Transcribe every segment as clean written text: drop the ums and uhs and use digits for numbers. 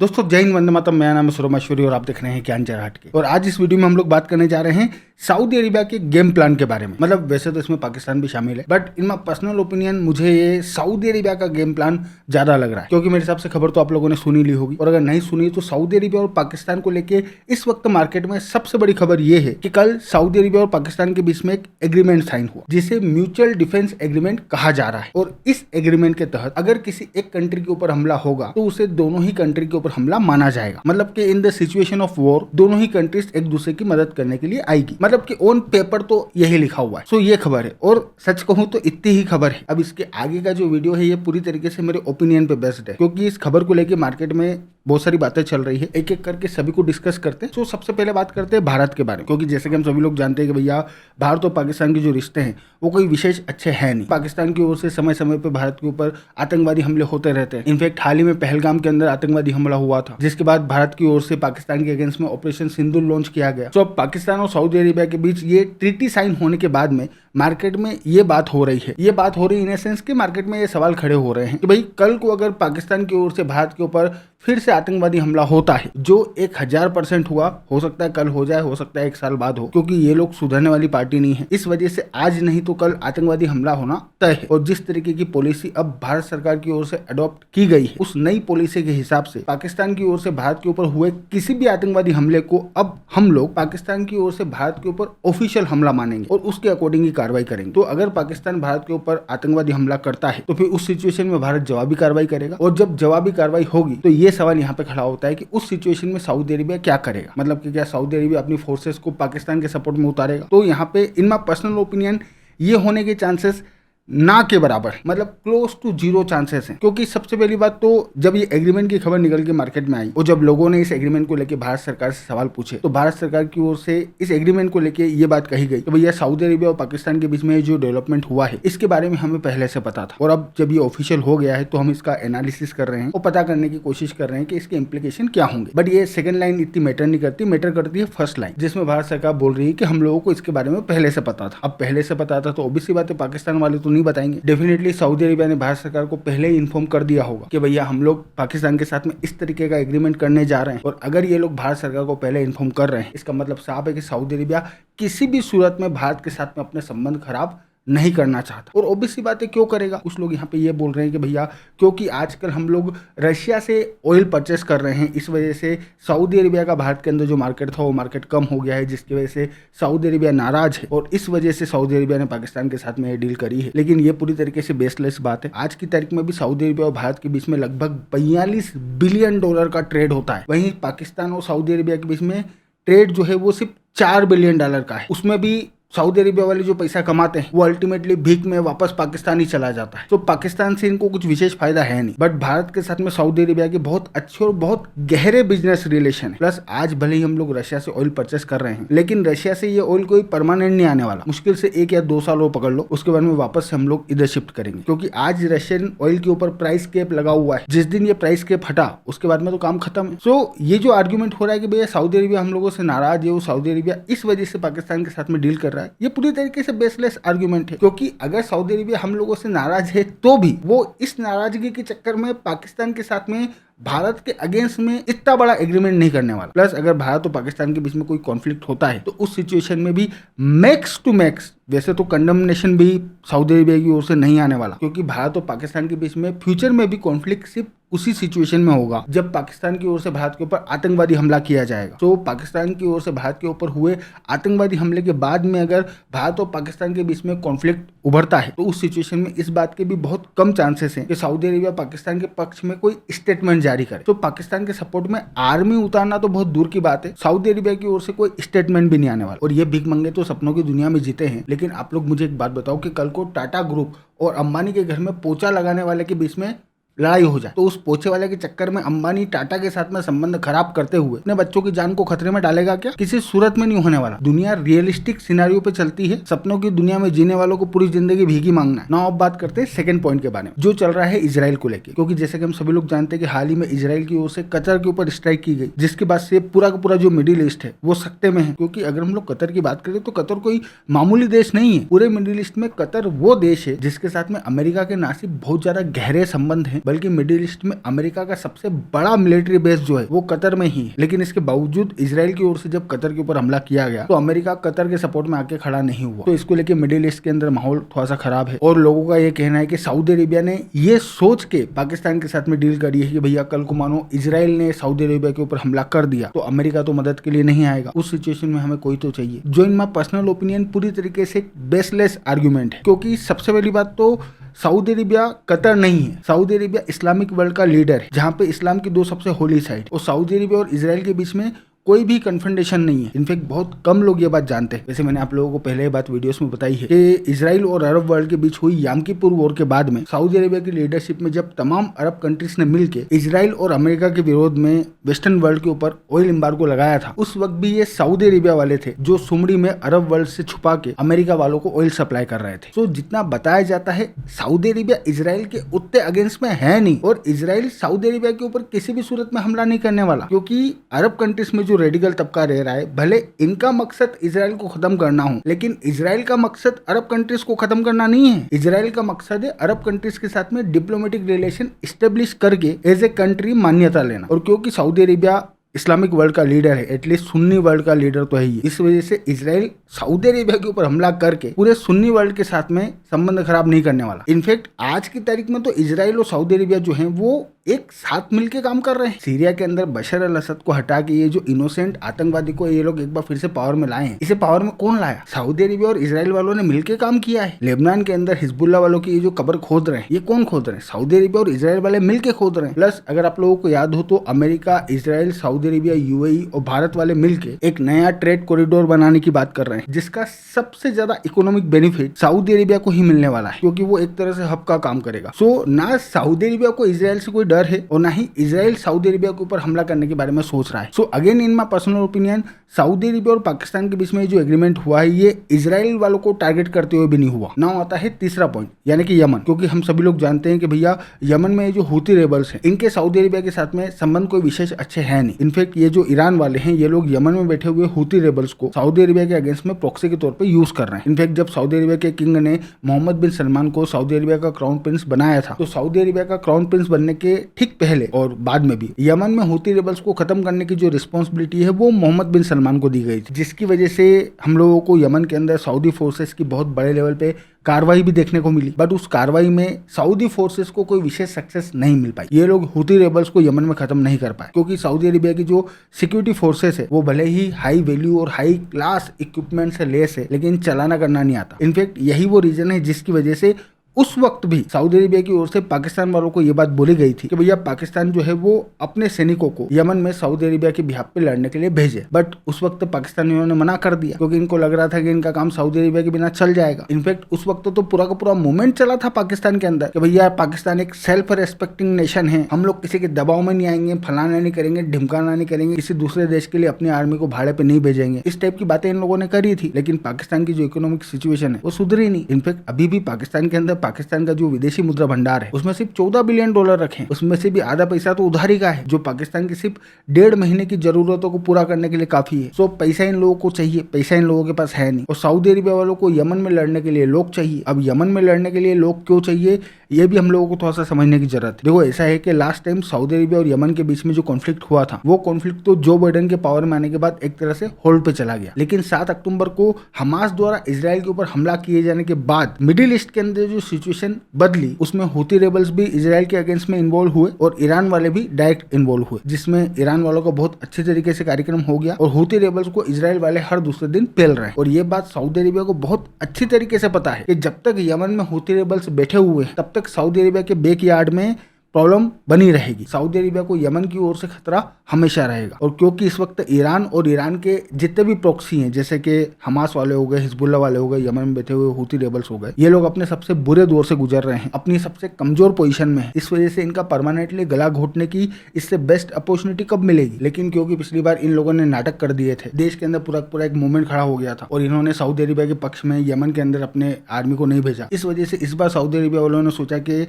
दोस्तों जय हिंद, वंदे मातरम। मेरा नाम है सुरमा श्वरी और आप देख रहे हैं ज्ञान जरा हट के। और आज इस वीडियो में हम लोग बात करने जा रहे हैं सऊदी अरेबिया के गेम प्लान के बारे में। मतलब वैसे तो इसमें पाकिस्तान भी शामिल है, but in my personal opinion मुझे ये सऊदी अरेबिया का गेम प्लान ज्यादा लग रहा है, क्योंकि मेरे हिसाब से खबर तो आप लोगों ने सुनी ली होगी, और अगर नहीं सुनी तो सऊदी अरेबिया और पाकिस्तान को लेके इस वक्त मार्केट में सबसे बड़ी खबर ये है कि कल सऊदी अरेबिया और पाकिस्तान के बीच में एक एग्रीमेंट साइन हुआ, जिसे म्यूचुअल डिफेंस एग्रीमेंट कहा जा रहा है। और इस एग्रीमेंट के तहत अगर किसी एक कंट्री के ऊपर हमला होगा तो उसे दोनों ही कंट्री के ऊपर हमला माना जाएगा। मतलब कि in the situation of war दोनों ही कंट्रीज एक दूसरे की मदद करने के लिए आएगी। मतलब कि ऑन पेपर तो यही लिखा हुआ है। सो ये खबर है, और सच कहूं तो इतनी ही खबर है। अब इसके आगे का जो वीडियो है ये पूरी तरीके से मेरे ओपिनियन पे बेस्ड है, क्योंकि इस खबर को लेके मार्केट में बहुत सारी बातें चल रही है। एक एक करके सभी को डिस्कस करते हैं। तो सबसे पहले बात करते हैं भारत के बारे में, क्योंकि जैसे कि हम सभी लोग जानते हैं कि भैया भारत और पाकिस्तान के जो रिश्ते हैं वो कोई विशेष अच्छे हैं नहीं। पाकिस्तान की ओर से समय समय पे भारत के ऊपर आतंकवादी हमले होते रहते हैं। इनफैक्ट हाल ही में पहलगाम के अंदर आतंकवादी हमला हुआ था, जिसके बाद भारत की ओर से पाकिस्तान के अगेंस्ट में ऑपरेशन सिंदूर लॉन्च किया गया। तो अब पाकिस्तान और सऊदी अरेबिया के बीच ये ट्रीटी साइन होने के बाद में मार्केट में ये बात हो रही है। ये बात हो रही है इन सेंस कि मार्केट में ये सवाल खड़े हो रहे हैं कि भाई कल को अगर पाकिस्तान की ओर से भारत के ऊपर फिर से आतंकवादी हमला होता है, जो 1000% हुआ, हो सकता है कल हो जाए, हो सकता है 1 साल बाद हो, क्योंकि ये लोग सुधरने वाली पार्टी नहीं है। इस वजह से आज नहीं तो कल आतंकवादी हमला होना तय है। और जिस तरीके की पॉलिसी अब भारत सरकार की ओर से अडॉप्ट की गई है, उस नई पॉलिसी के हिसाब से पाकिस्तान की ओर से भारत के ऊपर हुए किसी भी आतंकवादी हमले को अब हम लोग पाकिस्तान की ओर से भारत के ऊपर ऑफिशियल हमला मानेंगे और उसके अकॉर्डिंग ही कार्रवाई करेंगे। तो अगर पाकिस्तान भारत के ऊपर आतंकवादी हमला करता है तो फिर उस सिचुएशन में भारत जवाबी कार्रवाई करेगा, और जब जवाबी कार्रवाई होगी तो ये सवाल यहाँ पे खड़ा होता है कि उस सिचुएशन में सऊदी अरेबिया क्या करेगा। मतलब कि क्या सऊदी अरेबिया अपनी फोर्सेस को पाकिस्तान के सपोर्ट में उतारेगा? तो यहाँ पे इन माई पर्सनल ओपिनियन ये होने के चांसेस ना के बराबर, मतलब क्लोज टू 0 चांसेस हैं। क्योंकि सबसे पहली बात तो जब ये एग्रीमेंट की खबर निकल के मार्केट में आई और जब लोगों ने इस एग्रीमेंट को लेके भारत सरकार से सवाल पूछे, तो भारत सरकार की ओर से इस एग्रीमेंट को लेके ये बात कही गई कि भैया सऊदी अरेबिया और पाकिस्तान के बीच में जो डेवलपमेंट हुआ है इसके बारे में हमें पहले से पता था, और अब जब ये ऑफिशियल हो गया है तो हम इसका एनालिसिस कर रहे हैं और पता करने की कोशिश कर रहे हैं कि इसके इम्प्लीकेशन क्या होंगे। बट ये सेकंड लाइन इतनी मैटर नहीं करती, मैटर करती है फर्स्ट लाइन, जिसमें भारत सरकार बोल रही है कि हम लोगों को इसके बारे में पहले से पता था। अब पहले से पता था तो ऑब्वियसली बात है पाकिस्तान वाले तो नहीं बताएंगे। डेफिनेटली सऊदी अरेबिया ने भारत सरकार को पहले ही इन्फॉर्म कर दिया होगा कि भैया हम लोग पाकिस्तान के साथ में इस तरीके का एग्रीमेंट करने जा रहे हैं, और अगर ये लोग भारत सरकार को पहले इन्फॉर्म कर रहे हैं इसका मतलब साफ है कि सऊदी अरेबिया किसी भी सूरत में भारत के साथ में अपने संबंध खराब नहीं करना चाहता। और ऑब्वियसली बात है क्यों करेगा? कुछ लोग यहाँ पे ये बोल रहे हैं कि भैया क्योंकि आजकल हम लोग रशिया से ऑयल परचेस कर रहे हैं, इस वजह से सऊदी अरेबिया का भारत के अंदर जो मार्केट था वो मार्केट कम हो गया है, जिसकी वजह से सऊदी अरेबिया नाराज है, और इस वजह से सऊदी अरेबिया ने पाकिस्तान के साथ में ये डील करी है। लेकिन ये पूरी तरीके से बेसलेस बात है। आज की तारीख में भी सऊदी अरेबिया और भारत के बीच में लगभग $42 बिलियन का ट्रेड होता है। वहीं पाकिस्तान और सऊदी अरेबिया के बीच में ट्रेड जो है वो सिर्फ $4 बिलियन का है। उसमें भी सऊदी अरेबिया वाले जो पैसा कमाते हैं वो अल्टीमेटली भीख में वापस पाकिस्तान ही चला जाता है। तो पाकिस्तान से इनको कुछ विशेष फायदा है नहीं, बट भारत के साथ में सऊदी अरेबिया के बहुत अच्छे और बहुत गहरे बिजनेस रिलेशन है। प्लस आज भले ही हम लोग रशिया से ऑयल परचेस कर रहे हैं, लेकिन रशिया से ये ऑयल कोई परमानेंट नहीं आने वाला। मुश्किल से 1 या 2 साल वो पकड़ लो, उसके बाद में वापस से हम लोग इधर शिफ्ट करेंगे, क्योंकि आज रशियन ऑयल के ऊपर प्राइस कैप लगा हुआ है। जिस दिन ये प्राइस कैप हटा उसके बाद में तो काम खत्म है। सो ये जो आर्ग्यूमेंट हो रहा है कि भैया सऊदी अरेबिया हम लोगों से नाराज है, वो सऊदी अरेबिया इस वजह से पाकिस्तान के साथ में डील कर रहा है, ये पूरी तरीके से बेसलेस आर्गुमेंट है। क्योंकि अगर सऊदी अरेबिया हम लोगों से नाराज है तो भी वो इस नाराजगी के चक्कर में पाकिस्तान के साथ में भारत के अगेंस्ट में इतना बड़ा एग्रीमेंट नहीं करने वाला। प्लस अगर भारत और पाकिस्तान के बीच में कोई कॉन्फ्लिक्ट होता है तो उस सिचुएशन में भी मैक्स टू मैक्स वैसे तो कंडमनेशन भी सऊदी अरेबिया की ओर से नहीं आने वाला, क्योंकि भारत और पाकिस्तान के बीच में फ्यूचर में भी कॉन्फ्लिक्ट सिर्फ उसी सिचुएशन में होगा जब पाकिस्तान की ओर से भारत के ऊपर आतंकवादी हमला किया जाएगा। तो पाकिस्तान की ओर से भारत के ऊपर हुए आतंकवादी हमले के बाद में अगर भारत और पाकिस्तान के बीच में कॉन्फ्लिक्ट उभरता है तो उस सिचुएशन में इस बात के भी बहुत कम चांसेस हैं कि सऊदी अरेबिया पाकिस्तान के पक्ष में कोई स्टेटमेंट जारी करे। तो पाकिस्तान के सपोर्ट में आर्मी उतारना तो बहुत दूर की बात है, सऊदी अरेबिया की ओर से कोई स्टेटमेंट भी नहीं आने वाला। और ये भीख मंगे तो सपनों की दुनिया में जीते हैं। लेकिन आप लोग मुझे एक बात बताओ कि कल को टाटा ग्रुप और अंबानी के घर में पोछा लगाने वाले के बीच में लड़ाई हो जाए तो उस पोछे वाले के चक्कर में अंबानी टाटा के साथ में संबंध खराब करते हुए अपने बच्चों की जान को खतरे में डालेगा क्या? किसी सूरत में नहीं होने वाला। दुनिया रियलिस्टिक सिनेरियो पे चलती है। सपनों की दुनिया में जीने वालों को पूरी जिंदगी भीगी मांगना है ना। अब बात करते हैं सेकंड पॉइंट के बारे में जो चल रहा है इजराइल को लेकर, क्योंकि जैसे कि हम सभी लोग जानते हैं कि हाल ही में इजराइल की ओर से कतर के ऊपर स्ट्राइक की गई, जिसके बाद से पूरा का पूरा जो मिडिल ईस्ट है वो सकते में है। क्योंकि अगर हम लोग कतर की बात करें तो कतर कोई मामूली देश नहीं है। पूरे मिडिल ईस्ट में कतर वो देश है जिसके साथ में अमेरिका के ना सिर्फ बहुत ज्यादा गहरे संबंध है बल्कि मिडिल ईस्ट में अमेरिका का सबसे बड़ा मिलिट्री बेस जो है वो कतर में ही है। लेकिन इसके बावजूद इजराइल की ओर से जब कतर के ऊपर हमला किया गया तो अमेरिका कतर के सपोर्ट में आके खड़ा नहीं हुआ। तो इसको लेके मिडिल ईस्ट के अंदर माहौल थोड़ा सा खराब है और लोगों का ये कहना है कि सऊदी अरेबिया ने ये सोच के पाकिस्तान के साथ में डील करी है कि भैया कल को मानो इजराइल ने सऊदी अरेबिया के ऊपर हमला कर दिया तो अमेरिका तो मदद के लिए नहीं आएगा, उस सिचुएशन में हमें कोई तो चाहिए। जो इन माई पर्सनल ओपिनियन पूरी तरीके से बेसलेस आर्ग्यूमेंट है, क्योंकि सबसे पहली बात तो सऊदी अरेबिया कतर नहीं है। सऊदी अरेबिया इस्लामिक वर्ल्ड का लीडर है जहां पे इस्लाम की दो सबसे होली साइड, और सऊदी अरेबिया और इजराइल के बीच में कोई भी कन्फ्रंटेशन नहीं है। इनफैक्ट बहुत कम लोग ये बात जानते हैं। वैसे मैंने आप लोगों को पहले ये बात वीडियोस में बताई है कि इजराइल और अरब वर्ल्ड के बीच हुई याम कीपुर वॉर के बाद में सऊदी अरेबिया की लीडरशिप में जब तमाम अरब कंट्रीज ने मिलकर इजराइल और अमेरिका के विरोध में वेस्टर्न वर्ल्ड के ऊपर ऑयल एम्बार्गो लगाया था, उस वक्त भी ये सऊदी अरेबिया वाले थे जो सुमड़ी में अरब वर्ल्ड से छुपा के अमेरिका वालों को ऑयल सप्लाई कर रहे थे। तो जितना बताया जाता है सऊदी अरेबिया इजराइल के उतने अगेंस्ट में है नहीं, और इजराइल सऊदी अरेबिया के ऊपर किसी भी सूरत में हमला नहीं करने वाला, क्योंकि अरब कंट्रीज में जो रेडिकल तबका रह रहा है, भले इनका मकसद इजराइल को खत्म करना हो, लेकिन इजराइल का मकसद अरब कंट्रीज को खत्म करना नहीं है। इजराइल का मकसद है अरब कंट्रीज के साथ में डिप्लोमेटिक रिलेशन स्टेब्लिश करके एज ए कंट्री मान्यता लेना। और क्योंकि सऊदी अरेबिया इस्लामिक वर्ल्ड का लीडर है, एटलीस्ट सुन्नी वर्ल्ड का लीडर तो है ही, इस वजह से इजराइल सऊदी अरेबिया के ऊपर हमला करके पूरे सुन्नी वर्ल्ड के साथ में संबंध खराब नहीं करने वाला। इनफैक्ट आज की तारीख में तो इजराइल और सऊदी अरेबिया जो है वो एक साथ मिलके काम कर रहे हैं। सीरिया के अंदर बशर अल असद को हटा के ये जो इनोसेंट आतंकवादी को ये लोग एक बार फिर से पावर में लाए हैं, इसे पावर में कौन लाया? सऊदी अरेबिया और इजराइल वालों ने मिलकर काम किया है। लेबनान के अंदर हिजबुल्लाह वालों की ये जो कब्र खोद रहे हैं, ये कौन खोद रहे हैं? सऊदी अरेबिया और इजराइल वाले मिलकर खोद रहे हैं। प्लस अगर आप लोगों को याद हो तो America, Israel, Saudi Arabia, UAE और भारत वाले मिलकर एक नया ट्रेड कॉरिडोर बनाने की बात कर रहे हैं, जिसका सबसे ज्यादा इकोनॉमिक बेनिफिट सऊदी अरेबिया को ही मिलने वाला है, क्योंकि वो एक तरह से हब का काम करेगा। सो ना सऊदी अरेबिया को इजराइल से कोई डर है और ना ही इजराइल सऊदी अरेबिया के ऊपर हमला करने के बारे में सोच रहा है। So again in my personal opinion, Saudi Arabia और पाकिस्तान के बीच में जो एग्रीमेंट हुआ है ये इजराइल वालों को टारगेट करते हुए भी नहीं हुआ। नाउ आता है तीसरा पॉइंट, यानी कि यमन, क्योंकि हम सभी लोग जानते हैं कि भैया यमन में जो हूती रेबल्स हैं इनके सऊदी अरेबिया के साथ में संबंध कोई विशेष अच्छे है नहीं। इनफैक्ट ये जो ईरान वाले हैं ये लोग यमन में बैठे हुए हूती रेबल्स को सऊदी अरेबिया के अगेंस्ट में प्रॉक्सी के तौर पर यूज कर रहे हैं। इनफैक्ट जब सऊदी अरेबिया के किंग ने मोहम्मद बिन सलमान को सऊदी अरेबिया का क्राउन प्रिंस बनाया था, तो सऊदी अरेबिया का क्राउन प्रिंस बनने के ठीक पहले और बाद में भी यमन में हूती रेबल्स को खत्म करने की जो रिस्पॉन्सिबिलिटी है वो मोहम्मद बिन सलमान को दी गई थी, जिसकी वजह से हम लोगों को यमन के अंदर सऊदी फोर्सेस की बहुत बड़े लेवल पे कार्रवाई भी देखने को मिली। बट उस कार्रवाई में सऊदी फोर्सेस को कोई विशेष सक्सेस नहीं मिल पाई। ये लोग हूती रेबल्स को यमन में खत्म नहीं कर पाए, क्योंकि सऊदी अरेबिया की जो सिक्योरिटी फोर्सेस है वो भले ही हाई वैल्यू और हाई क्लास इक्विपमेंट से लेस है, लेकिन चलाना करना नहीं आता। इनफैक्ट यही वो रीजन है जिसकी वजह से उस वक्त भी सऊदी अरेबिया की ओर से पाकिस्तान वालों को यह बात बोली गई थी कि भैया पाकिस्तान जो है वो अपने सैनिकों को यमन में सऊदी अरेबिया के बिहाफ पे लड़ने के लिए भेजे। बट उस वक्त पाकिस्तानियों ने मना कर दिया, क्योंकि इनको लग रहा था कि इनका काम सऊदी अरेबिया के बिना चल जाएगा। इनफैक्ट उस वक्त तो पूरा का पूरा मूवमेंट चला था पाकिस्तान के अंदर कि भैया पाकिस्तान एक सेल्फ रेस्पेक्टिंग नेशन है, हम लोग किसी के दबाव में नहीं आएंगे, फलाना नहीं करेंगे, ढिमकाना नहीं करेंगे, किसी दूसरे देश के लिए अपनी आर्मी को भाड़े पे नहीं भेजेंगे। इस टाइप की बातें इन लोगों ने करी थी, लेकिन पाकिस्तान की जो इकोनॉमिक सिचुएशन है वो सुधरी नहीं। इनफैक्ट अभी भी पाकिस्तान के अंदर पाकिस्तान का जो विदेशी मुद्रा भंडार है उसमें सिर्फ 14 बिलियन डॉलर रखे, उसमें से भी आधा पैसा तो उधारी का है, जो पाकिस्तान की सिर्फ 1.5 महीने की जरूरतों को पूरा करने के लिए काफी है। सो पैसा इन लोगों को चाहिए, पैसा इन लोगों के पास है नहीं। और सऊदी अरेबिया वालों को यमन में लड़ने के लिए लोग चाहिए। अब यमन में लड़ने के लिए लोग क्यों चाहिए ये भी हम लोगों को थोड़ा सा समझने की जरूरत है। देखो ऐसा है कि लास्ट टाइम सऊदी अरेबिया और यमन के बीच में जो कॉन्फ्लिक्ट हुआ था वो कॉन्फ्लिक्ट तो जो बाइडेन के पावर में आने के बाद एक तरह से होल्ड पे चला गया, लेकिन 7 अक्टूबर को हमास द्वारा इजराइल के ऊपर हमला किए जाने के बाद मिडिल ईस्ट के अंदर जो सिचुएशन बदली, उसमें हूती रेबल्स भी इजराइल के अगेंस्ट में इन्वॉल्व हुए और ईरान वाले भी डायरेक्ट इन्वॉल्व हुए, जिसमें ईरान वालों का बहुत अच्छे तरीके से कार्यक्रम हो गया और हूती रेबल्स को इजराइल वाले हर दूसरे दिन पेल रहे हैं। और ये बात सऊदी अरेबिया को बहुत अच्छी तरीके से पता है कि जब तक यमन में हूती रेबल्स बैठे हुए हैं तब तक सऊदी अरेबिया के बैकयार्ड में प्रॉब्लम बनी रहेगी। सऊदी अरेबिया को यमन की ओर से खतरा हमेशा रहेगा। और क्योंकि इस वक्त ईरान और ईरान के जितने भी प्रॉक्सी हैं, जैसे कि हमास वाले हो गए, हिजबुल्लाह वाले हो गए, यमन में बैठे हुए हूती रेबल्स हो गए, ये लोग अपने सबसे बुरे दौर से गुजर रहे हैं, अपनी सबसे कमजोर पोजीशन में है। इस वजह से इनका परमानेंटली गला घोटने की इससे बेस्ट अपॉर्चुनिटी कब मिलेगी? लेकिन क्योंकि पिछली बार इन लोगों ने नाटक कर दिए थे, देश के अंदर पूरा एक मूवमेंट खड़ा हो गया था और इन्होंने सऊदी अरेबिया के पक्ष में यमन के अंदर अपने आर्मी को नहीं भेजा। इस वजह से इस बार सऊदी अरेबिया वालों ने सोचा कि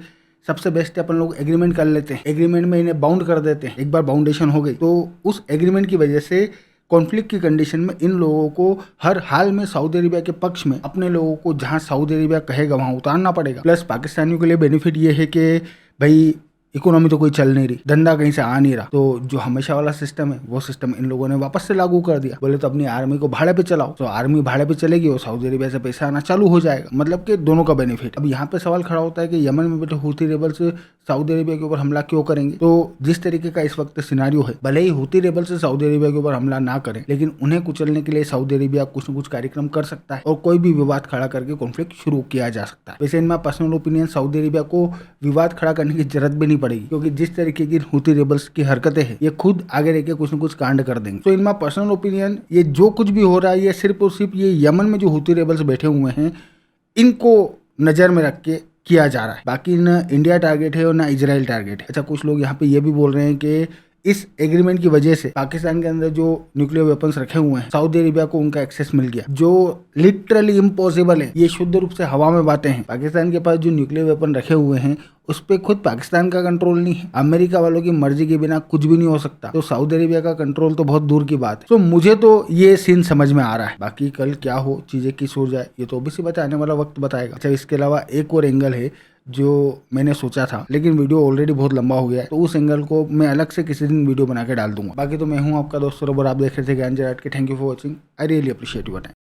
सबसे बेस्ट है अपन लोग एग्रीमेंट कर लेते हैं, एग्रीमेंट में इन्हें बाउंड कर देते हैं। एक बार बाउंडेशन हो गई तो उस एग्रीमेंट की वजह से कॉन्फ्लिक्ट की कंडीशन में इन लोगों को हर हाल में सऊदी अरेबिया के पक्ष में अपने लोगों को जहां सऊदी अरेबिया कहेगा वहां उतारना पड़ेगा। प्लस पाकिस्तानियों के लिए बेनिफिट ये है कि भाई इकोनॉमी तो कोई चल नहीं रही, धंधा कहीं से आ नहीं रहा, तो जो हमेशा वाला सिस्टम है वो सिस्टम इन लोगों ने वापस से लागू कर दिया। बोले तो अपनी आर्मी को भाड़े पे चलाओ, तो आर्मी भाड़े पे चलेगी और सऊदी अरेबिया से पैसा आना चालू हो जाएगा, मतलब कि दोनों का बेनिफिट। अब यहाँ पे सवाल खड़ा होता है कि यमन में बैठे हूथी रेबल्स सऊदी अरेबिया के ऊपर हमला क्यों करेंगे। तो जिस तरीके का इस वक्त सिनारियो है, भले ही हूथी रेबल्स सऊदी अरेबिया के ऊपर हमला ना करें, लेकिन उन्हें कुचलने के लिए सऊदी अरेबिया कुछ न कुछ कार्यक्रम कर सकता है और कोई भी विवाद खड़ा करके कॉन्फ्लिक्ट शुरू किया जा सकता है। वैसे इनमें पर्सनल ओपिनियन, सऊदी अरेबिया को विवाद खड़ा करने की जरूरत भी नहीं पड़ेगी, क्योंकि जिस तरीके की हूथी रेबल्स की हरकतें हैं ये खुद आगे रह के कुछ न कुछ कांड कर देंगे। तो इनमें पर्सनल ओपिनियन, ये जो कुछ भी हो रहा है ये सिर्फ और सिर्फ ये यमन में जो हूथी रेबल्स बैठे हुए हैं इनको नजर में रख के किया जा रहा है। बाकी न इंडिया टारगेट है और ना इजराइल टारगेट है। अच्छा, कुछ लोग यहाँ पे ये भी बोल रहे हैं कि इस एग्रीमेंट की वजह से पाकिस्तान के अंदर जो न्यूक्लियर वेपन्स रखे हुए हैं सऊदी अरेबिया को उनका एक्सेस मिल गया, जो लिटरली इम्पॉसिबल है। ये शुद्ध रूप से हवा में बातें हैं। पाकिस्तान के पास जो न्यूक्लियर वेपन रखे हुए हैं उस पर खुद पाकिस्तान का कंट्रोल नहीं है, अमेरिका वालों की मर्जी के बिना कुछ भी नहीं हो सकता, तो सऊदी अरेबिया का कंट्रोल तो बहुत दूर की बात है। तो मुझे तो ये सीन समझ में आ रहा है, बाकी कल क्या हो, चीजें किस हो जाए ये तो ऑब्वियसली बताने वाला वक्त बताएगा। अच्छा, इसके अलावा एक और एंगल है जो मैंने सोचा था, लेकिन वीडियो ऑलरेडी बहुत लंबा हो गया है, तो उस एंगल को मैं अलग से किसी दिन वीडियो बना के डाल दूंगा। बाकी तो मैं हूं आपका दोस्त सौरभ और आप देख रहे थे ज्ञान जराट के। Thank you for watching, I really appreciate your time.